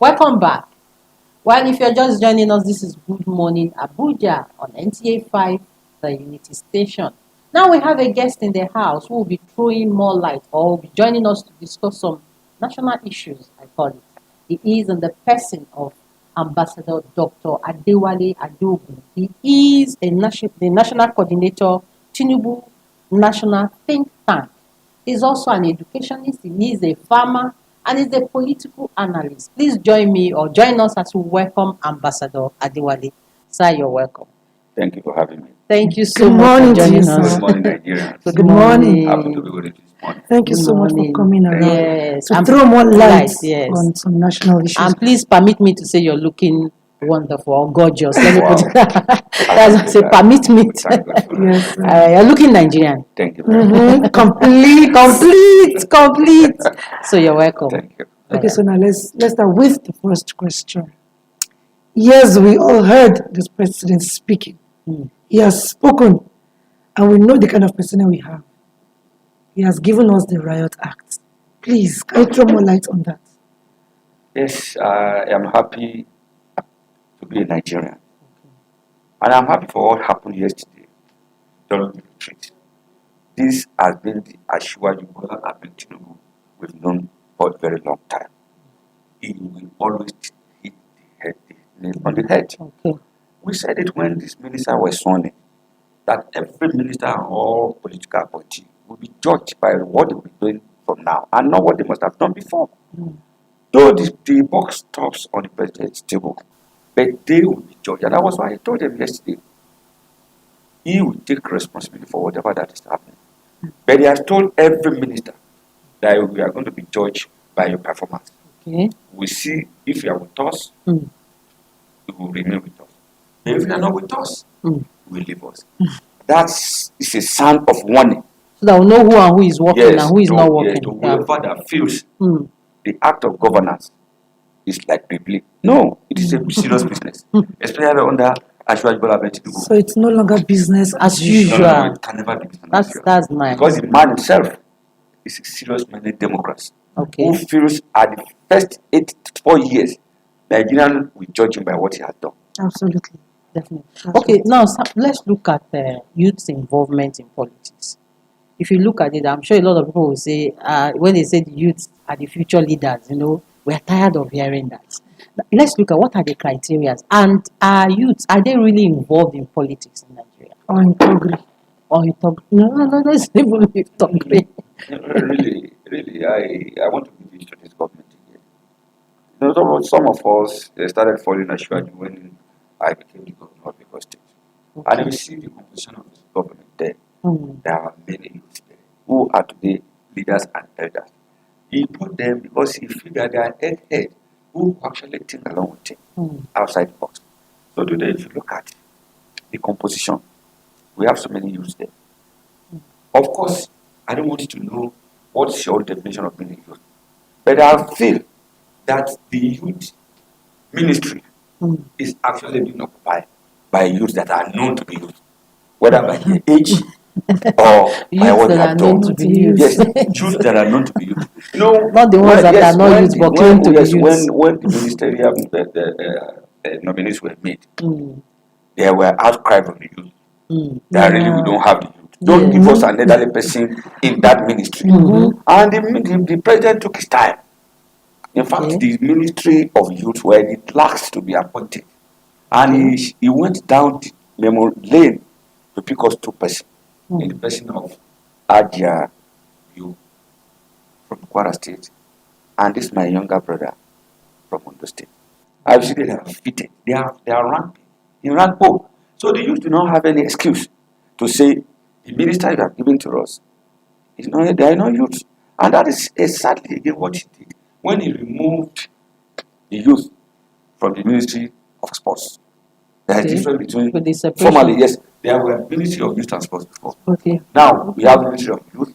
Welcome back. Well, if you're just joining us, this is Good Morning Abuja on NTA 5, the Unity Station. Now we have a guest in the house who will be throwing more light or will be joining us to discuss some national issues, I call it. He is in the person of Ambassador Dr. Adewale Adeogun. He is the national coordinator, Tinubu National Think Tank. He's also an educationist, he is a farmer, and he's a political analyst. Please join me or join us as we welcome Ambassador Adewale. Sir, you're welcome. Thank you for having me. Thank you so Good much morning for to joining you, us. Good morning, Nigerians. Good morning. Happy to be with you this morning. Thank you Good so much for morning. coming around Yes, to and throw more light yes. on some national issues. And please permit me to say you're looking wonderful or gorgeous. Let me put Wow. it. That's what I say. Permit me. Thank God for that. Yes, sir. You're looking Nigerian. Thank you very much. Complete. So you're welcome. Thank you. Okay, so now let's start with the first question. Yes, we all heard this president speaking. He has spoken, and we know the kind of president we have. He has given us the Riot Act. Please, can you throw more light on that? Yes, I am happy to be a Nigerian. And I'm happy for what happened yesterday during the retreat. This has been the Asiwaju Bola Ahmed Tinubu we've known for a very long time. He will always hit the nail on the head. Okay. We said it when this minister was sworn in, that every minister or political appointee will be judged by what they will be doing from now and not what they must have done before. Though the box stops on the president's table, but they will be judged. And that was why I told them yesterday, he will take responsibility for whatever that is happening. But he has told every minister that we are going to be judged by your performance. Okay. We see if you are with us, Mm. you will remain with us. If you are not with us, Mm. you will leave us. That's a sound of warning. So that we'll know who and who is working and who is not Yes, working. to whoever that feels Mm. the act of governance is like bibli. No, it is a serious business, especially under Asiwaju Bola Ahmed Tinubu. So it's no longer business As No, usual. it can never be business as usual. That's nice. Because the man himself is a serious-minded Democrat Okay. who feels at the first 4 years, Nigerians will judge him by what he has done. Absolutely. Definitely. Okay, now let's look at youth's involvement in politics. If you look at it, I'm sure a lot of people will say, when they say the youths are the future leaders, we're tired of hearing that. Let's look at what are the criteria. And are youths, are they really involved in politics in Nigeria? Or in Togri. Or in Togri? No, let's even leave Togri. Really, I want to give this to this government again. Some of us started following Ashwaju when I became the governor of Lagos State. And you see the composition of this government there. There are many youths there who are today leaders and elders. He put them because he figured they are head who actually think along with him outside the box. So today, if you look at the composition, we have so many youths there. Of course, I don't want you to know what's your definition of being a youth, but I feel that the youth ministry is actually being occupied by youths that are known to be youth, whether by their age or by what they have done. Yes, youth that are known to be youth. Not the ones that are not youth but claim to be youth. When the ministerial nominees were made, there were outcry from the youth that really we don't have the youth. Don't give us an elderly person in that ministry. And the president took his time. In fact, the ministry of youth were the last to be appointed. And he went down the memory lane to pick us 2 persons in the person of Adia you from Kwara State, and this my younger brother from Ondo State. I've seen they are fitted. They are ramping in rank poll. So the youth do not have any excuse to say the minister you have given to us is not. They are not youth, and that is exactly again what he did when he removed the youth from the Ministry of Sports. There is difference between formally, yes, there were Ministry of Youth and Sports before. Okay. Now we have Ministry of Youth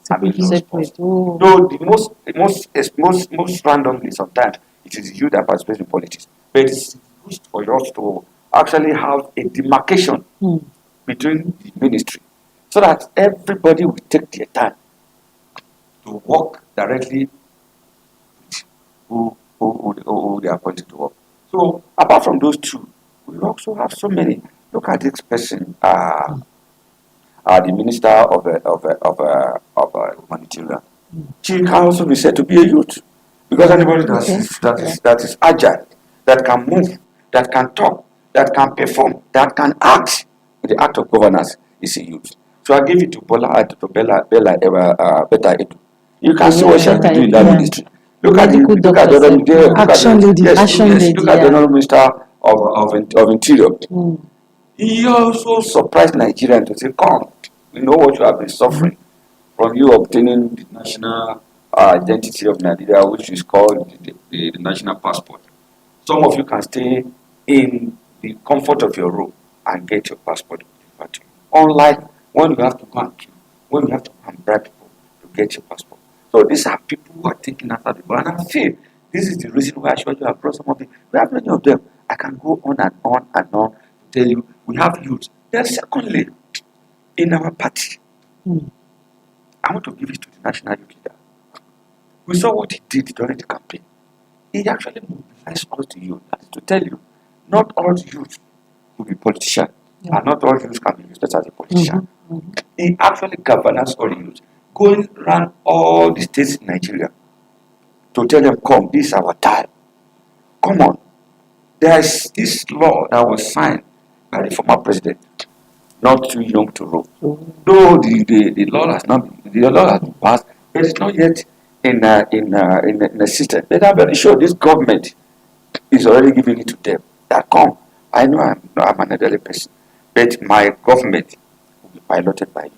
and Ministry of Sports. Though the most randomly sometimes it is youth that participates in politics. But it's good for us to actually have a demarcation between the ministry so that everybody will take their time to work directly with who who they are appointed to work. So apart from those two, we also have so many. Look at this person, the minister of humanitarian. She can also be said to be a youth, because anybody that is agile, that can move, that can talk, that can perform, that can act with the act of governance is a youth. So I give it to Bella Edu. You can see what she has been doing in that ministry. Look at the other Action lady. Look at the honorable minister of interior. He also surprised Nigerians to say, come, we know what you have been suffering from you obtaining the national identity of Nigeria, which is called the national passport. Some of you can stay in the comfort of your room and get your passport delivered to you. Unlike when you have to go and queue, when you have to go and bribe people to get your passport. So these are people who are taking after people. And I feel this is the reason why I showed you have brought some of them. We have many of them. I can go on and on and on to tell you we have youth. Then secondly, in our party, I want to give it to the national youth leader. We saw what he did during the campaign. He actually mobilized us to youth. That is to tell you, not all youth will be politicians, and not all youth can be used as a politician. He actually galvanized all youth, going around all the states in Nigeria to tell them, come, this is our time. Come on. There is this law that was signed by the former president, not too young to rule. Though the law has not been passed, but it's not yet in a system. But I'm very sure this government is already giving it to them. That come, I know I'm an elderly person, but my government will be piloted by you,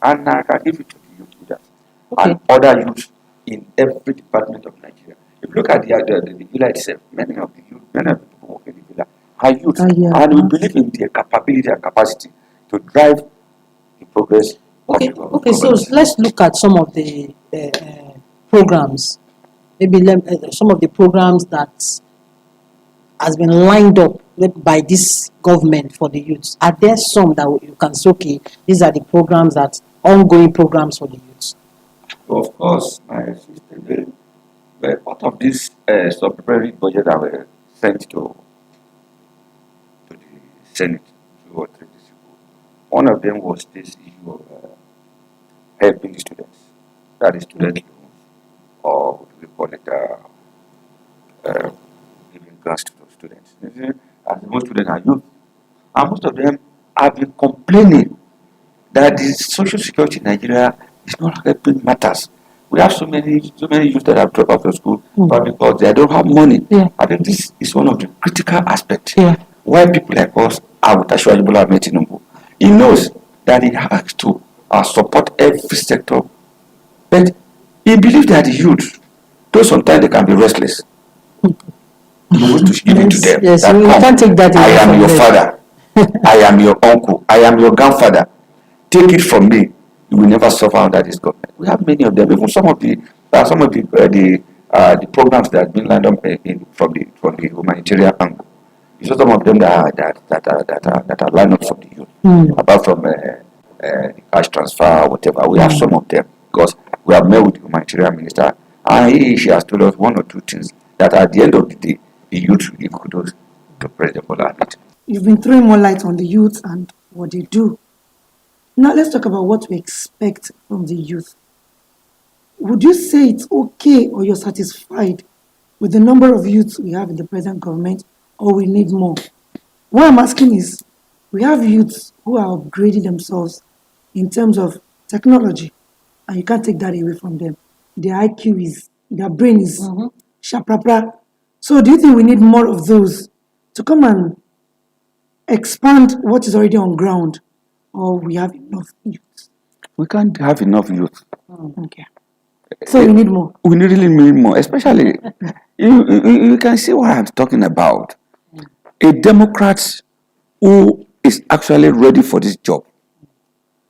and I can give it to the youth leaders and other youth in every department of Nigeria. If you look at the villa itself, many of the people working in the villa are youth, and we believe in their capability and capacity to drive the progress. Okay. So let's look at some of the programs. Maybe some of the programs that has been lined up by this government for the youths. Are there some that you can say, okay, these are the programs ongoing programs for the youths? Of course, my sister, part of this supplementary budget that were sent to the Senate 2 or 3 days ago. One of them was this issue of helping the students, that is student loans, or what do we call it, giving grants to those students. And most students are youth, and most of them have been complaining that the social security in Nigeria is not helping matters. We have so many youth that have dropped out of school, but because they don't have money. I think this is one of the critical aspects why people like us are with Ashwaji Bola Ahmed Tinubu. He knows that he has to support every sector, but he believes that the youth, though sometimes they can be restless, he wants to give it to them. Yes, you can't take that away I am from your them. father, I am your uncle, I am your grandfather. Take it from me, you will never suffer under this government. We have many of them, even some of the programs that have been lined up from the humanitarian angle. You saw some of them that are lined up from the youth, apart from the cash transfer, whatever. We have some of them because we have met with the humanitarian minister, and she has told us one or two things that at the end of the day, the youth will give kudos to President Bola Ahmed. You've been throwing more light on the youth and what they do. Now let's talk about what we expect from the youth. Would you say it's okay or you're satisfied with the number of youths we have in the present government, or we need more? What I'm asking is, we have youths who are upgrading themselves in terms of technology, and you can't take that away from them. Their IQ their brain is shaprapra. So do you think we need more of those to come and expand what is already on ground, or we have enough youth? We can't have enough youth. Okay. So we need more. We really need more, especially you can see what I'm talking about. A Democrat who is actually ready for this job,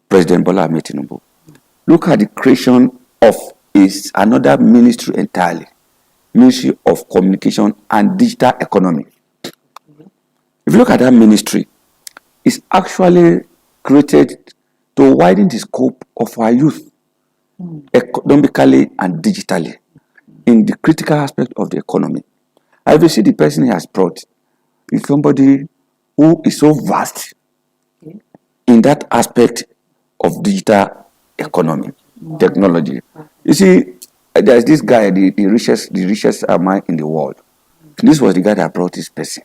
President Bola Ahmed Tinubu. Look at the creation of another ministry entirely, Ministry of Communication and Digital Economy. If you look at that ministry, it's actually created to widen the scope of our youth, economically and digitally, in the critical aspect of the economy. If you see the person he has brought, is somebody who is so vast in that aspect of digital economy, technology. You see, there's this guy, the richest man in the world. This was the guy that brought this person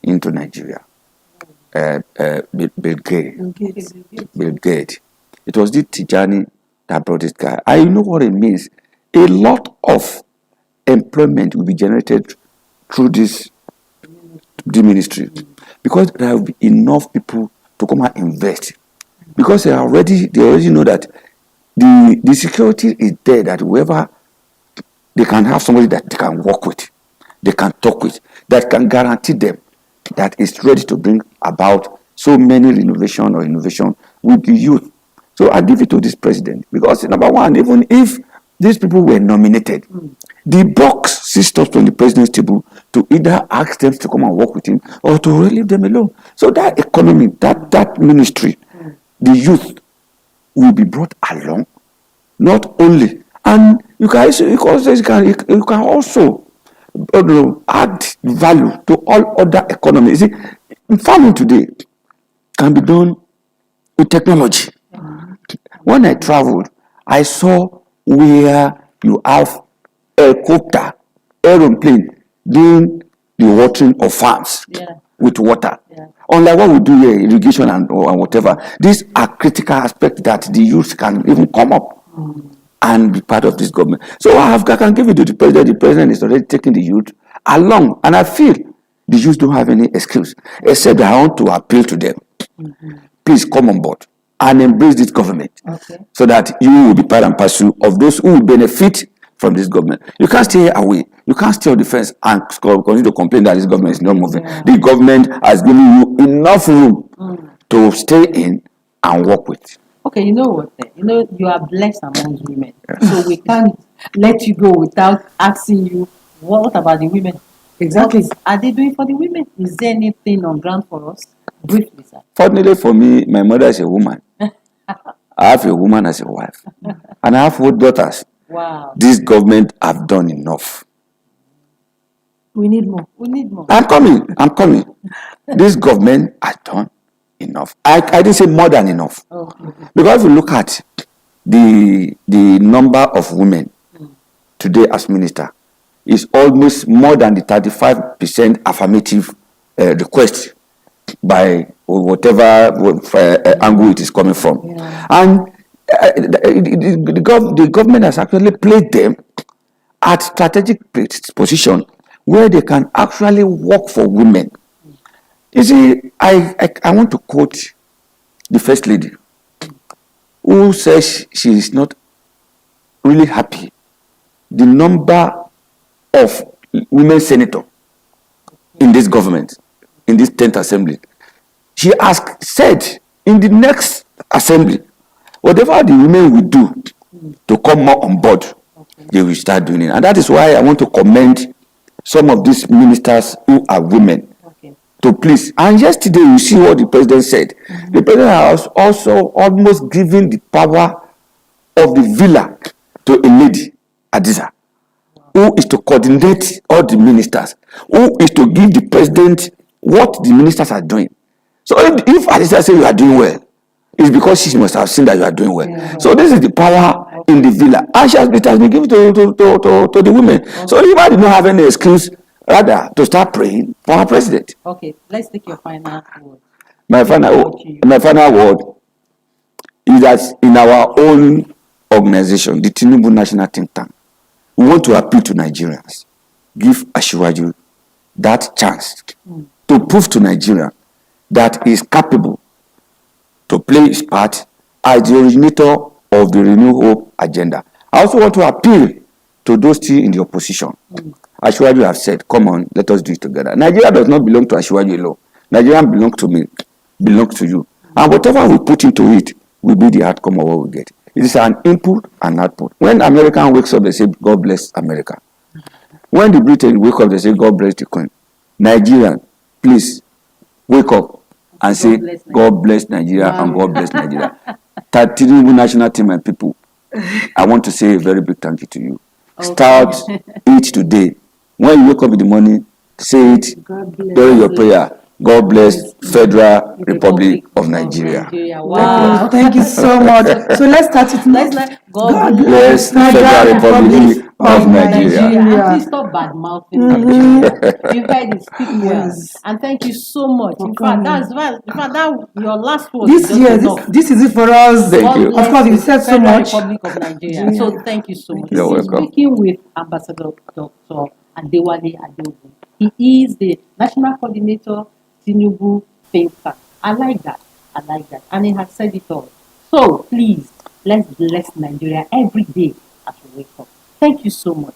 into Nigeria. Bill Gates. Bill Gates. It was the Tijani that brought this guy. I know what it means. A lot of employment will be generated through the ministry, because there will be enough people to come and invest, because they already know that the security is there, that whoever they can have somebody that they can work with, they can talk with, that can guarantee them that is ready to bring about so many renovation or innovation with the youth. So I give it to this president, because number one, even if these people were nominated, the box systems on the president's table to either ask them to come and work with him or to leave them alone. So that economy, that ministry, the youth will be brought along, not only, and you can also add value to all other economies. You see, farming today can be done with technology. When I traveled, I saw where you have helicopter, aeroplane doing the watering of farms with water. Unlike what we do here, irrigation and whatever. These are critical aspects that the youth can even come up and be part of this government. So I can give it to the president. The president is already taking the youth along, and I feel the youth don't have any excuse, except I want to appeal to them. Please come on board and embrace this government, so that you will be part and parcel of those who will benefit from this government. You can't stay away. You can't stay on the fence and continue to complain that this government is not moving. The government has given you enough room to stay in and work with. Okay, you know what? You are blessed among women, so we can't let you go without asking you, what about the women? Exactly. What are they doing for the women? Is there anything on ground for us? Briefly, sir. Fortunately for me, my mother is a woman. I have a woman as a wife, and I have 4 daughters. Wow. This government have done enough. We need more. We need more. I'm coming. This government has done enough. I didn't say more than enough. Because if you look at the number of women today as minister, is almost more than the 35% affirmative request by whatever angle it is coming from. And the government has actually placed them at strategic position where they can actually work for women. You see, I want to quote the First Lady, who says she is not really happy the number of women senators in this government, in this 10th assembly. She has said in the next assembly, whatever the women will do to come more on board, they will start doing it. And that is why I want to commend some of these ministers who are women to please. And yesterday, you see what the president said. The president has also almost given the power of the villa to a lady, Adiza, who is to coordinate all the ministers, who is to give the president what the ministers are doing. So if Adiza says you are doing well, it's because she must have seen that you are doing well. So this is the power in the villa. And it has been given to the women. So Lima did not have any excuse, rather, to start praying for our president. Okay, let's take your final word. My final word is that in our own organization, the Tinubu National Think Tank, we want to appeal to Nigerians. Give Asiwaju that chance to prove to Nigeria that he is capable to play his part as the originator of the Renew Hope agenda. I also want to appeal to those still in the opposition. Asiwaju have said, come on, let us do it together. Nigeria does not belong to Asiwaju alone. Nigeria belongs to me, belongs to you. And whatever we put into it will be the outcome of what we get. It is an input and output. When American wakes up, they say, God bless America. When the Britain wake up, they say, God bless the Queen. Nigerian, please wake up and say, God bless Nigeria and God bless Nigeria. Tinubu National Team and people, I want to say a very big thank you to you. Start it today. When you wake up in the morning, Say it God bless. during your prayer. God bless Federal Republic of Nigeria. Wow, thank you so much. So let's start it now. God bless bless Federal Republic of Nigeria. And please stop bad mouthing Nigeria. You heard it, speak well. Yes. And thank you so much. For In fact, coming. that your last word is This just year, enough. this is it for us. Thank you. Of course, you said so Federal much. Republic of Nigeria. So thank you so much. You're This is welcome. speaking with Ambassador Dr. Adewale Adeogun. He is the National Coordinator, Tinubu Think Tank. I like that. And he has said it all. So please, let's bless Nigeria every day as we wake up. Thank you so much.